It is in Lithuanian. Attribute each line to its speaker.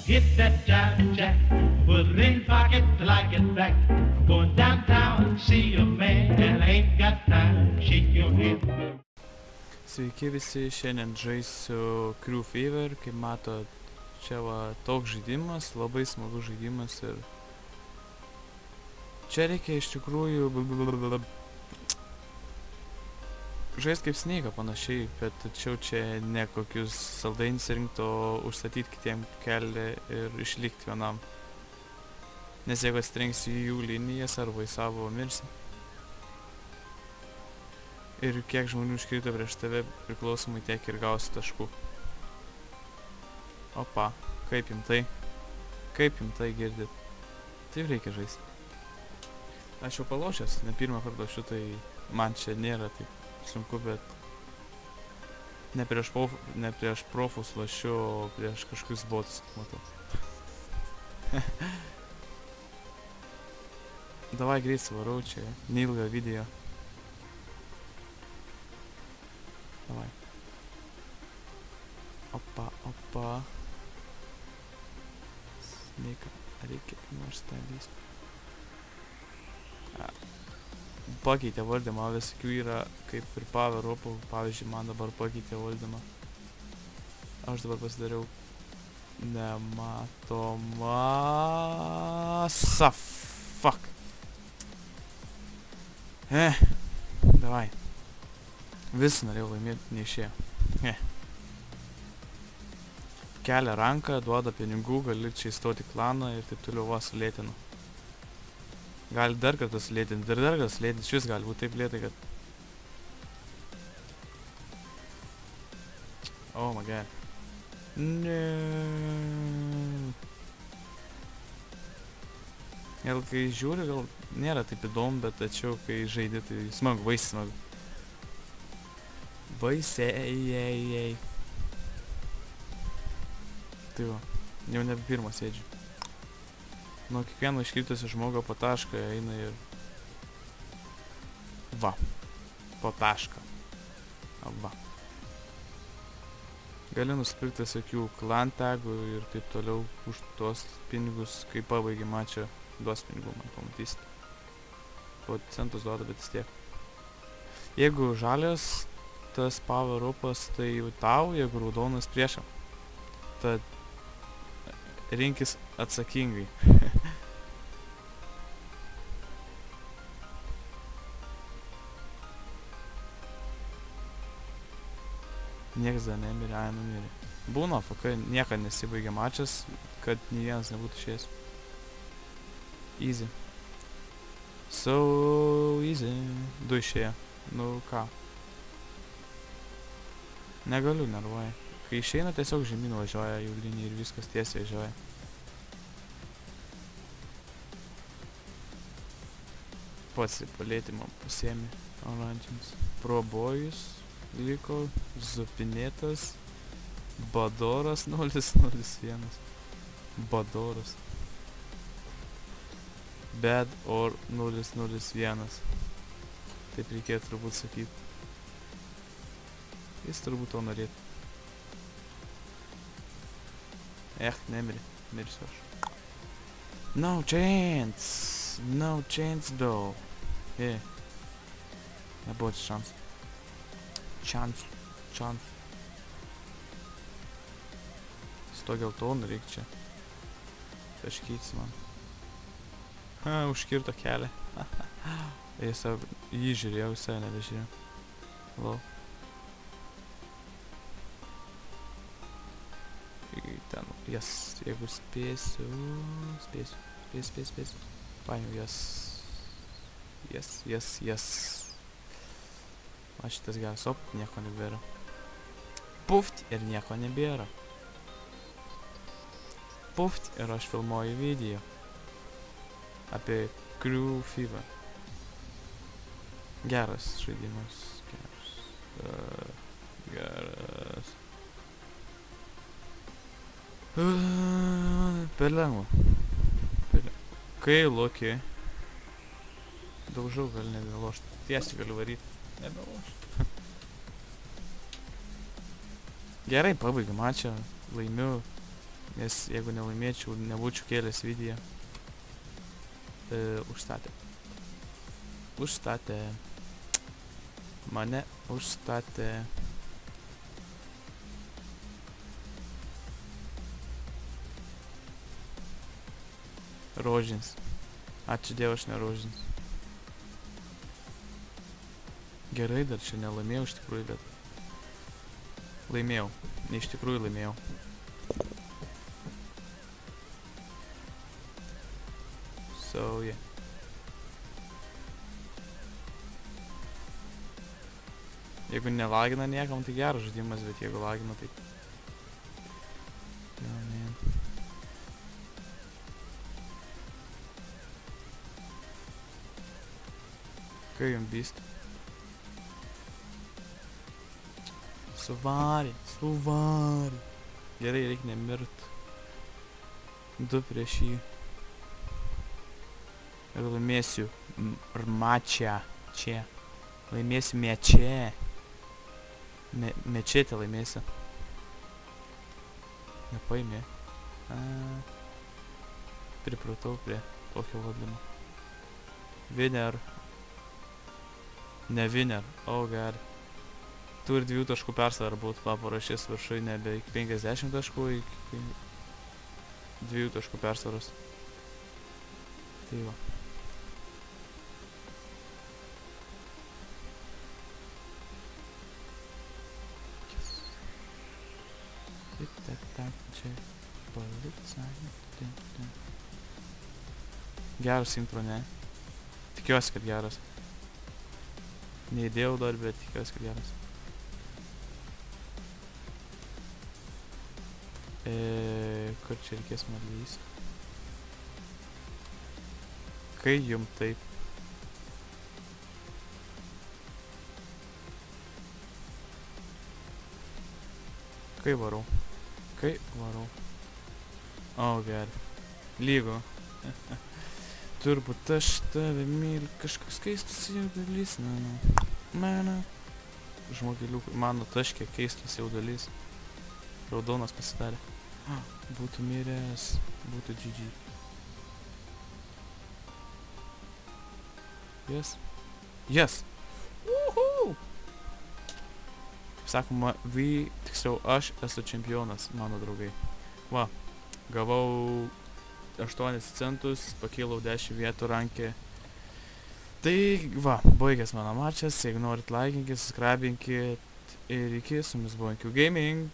Speaker 1: Hit that jive jack, put it in pocket till I get back. Going downtown, see a man, and I ain't got time. Shake your head.
Speaker 2: Sveiki visi, šiandien žaisiu Crew Fever, kaip matot, čia va toks žaidimas, labai smagus žaidimas ir čia reikia iš tikrųjų žaist kaip Snake panašiai, bet tačiau čia ne kokius saldainius rinkti, o užstatyti kitiem kelią ir išlikti vienam. Nes jeigu atsitrenksi į jų linijas arba į savo mirsi. Ir kiek žmonių iškrito prieš tave, priklausomai tiek ir gausi taškų. Opa, kaip jum tai? Kaip jum tai girdit? Taip reikia žaisti. Aš jau palošęs, ne pirmą kartą šitai man čia nėra taip sunku, bet ne prieš profus lašiu, o prieš kažkokius botus, matau. Davai greit svarau, čia neilgą video. Давай. Опа. Snake, reikia nors tą lįsti. Pakeitė valdymą, visokių yra kaip ir power upų, pavyzdžiui, man dabar pakeitė valdymą. Aš dabar pasidariau nematomą. Fuck. Davai. Vis norėjau laimėti, neišėjo. Kelia ranką, duoda pinigų, gali čia įstoti klaną ir taip toliau va sulėtinu. Gali dar kartą sulėtinti, dar kartą sulėtinti, šis gali būti taip lėtai, kad... Oh my god. Ne. Gal kai žiūri, gal nėra taip įdomu, bet tačiau kai žaidi, tai smagu, baisiai smagu. Baisiai. Tai va, jau nebe pirmą sėdžiu. Nuo kiekvieno iškritusio žmogo po tašką eina ir... Va. Po tašką. Va. Gali nusipirkti visokių clan tagų ir taip toliau už tuos pinigus, kai pabaigi mačą, duos pinigų, man pamatysit. Po centus duoda, bet vis tiek. Jeigu žalias tas power upas, tai tau, jeigu raudonas priešam. Tad rinkis atsakingai. Niekas dar nemirė, numirė. Būna, kai niekad nesibaigia mačas, kad nei vienas nebūtų išėjęs. Easy. So easy. 2 išėjo. Nu ką? Negaliu, nervuoja. Kai išeina, tiesiog žemyn važiuoja jų linija ir viskas tiesiai važiuoja. Pats palėtimą pasiėmė oranžinis. Probojus liko, zupinėtas, Badoras 001. Badoras. Bad or 001. Taip reikėtų turbūt sakyti. Jis turbūt to norėtų. Nemirė. Mirsiu aš. No chance. No chance though. Nebuvo šansų. Šansų. Sto geltonų reikia čia. Taškytis man. Užkirto kelią. Jį žiūrėjau, visai nebežiūrėjau. Lau. Ten, jeigu spėsiu. Paėmiau, yes. Va šitas geras, nieko nebėra. Puft ir nieko nebėra. Puft ir aš filmuoju video apie Crew Fever. Geras žaidimas, geras. Per lengva. Kai loki. Daužiau gali nebelošti. Tiesiai gali varyti. Nebelošti. Gerai, pabaigiu mačą. Laimiu. nes jeigu nelaimėčiau, nebūčiau kėlęs video. Užstatė. Užstatė. Mane užstatė. Rožins. Ačiū Dievui, aš ne rožins. Gerai, dar čia nelaimėjau iš tikrųjų, bet... Laimėjau. Ne iš tikrųjų laimėjau. So, yeah. Jeigu nelagina niekam, tai geras žaidimas, bet jeigu lagina, tai... Yeah, man. Kai jums byst? Suvarė. Gerai, reikia nemirt. 2 prieš jį. Ir laimėsiu mačą. Čia. Laimėsiu mečė. Mečetę laimėsiu. Nepaimė. Pripratau prie tokio vadimo. Winner. Ne winner. Oh god. Turi 2 taškų persvarą būtų parašys viršui nebe iki 50 taškų, iki 2 taškų persvaros. Tai va. Geras intro, ne? Tikiuosi, kad geras. Neįdėjau dar, bet tikiuosi, kad geras. Kur čia reikės man lyst? Kai jum taip. Kai varau. Oh god. Lygo. Turbūt aš tave myliu, kažkoks keistas jaudulys, mano. Žmogeliukui, mano taškė keistas jaudulys. Raudonas pasidarė. Būtų miręs, būtų GG. Yes! Woohoo! Kaip sakoma, tiksliau aš esu čempionas, mano draugai. Va, gavau 8 centus, pakilau 10 vietų rankė. Tai va, baigęs mano mačas, jeigu norit laikinkit, subscribinkit ir iki, su jumis buvo NQ Gaming.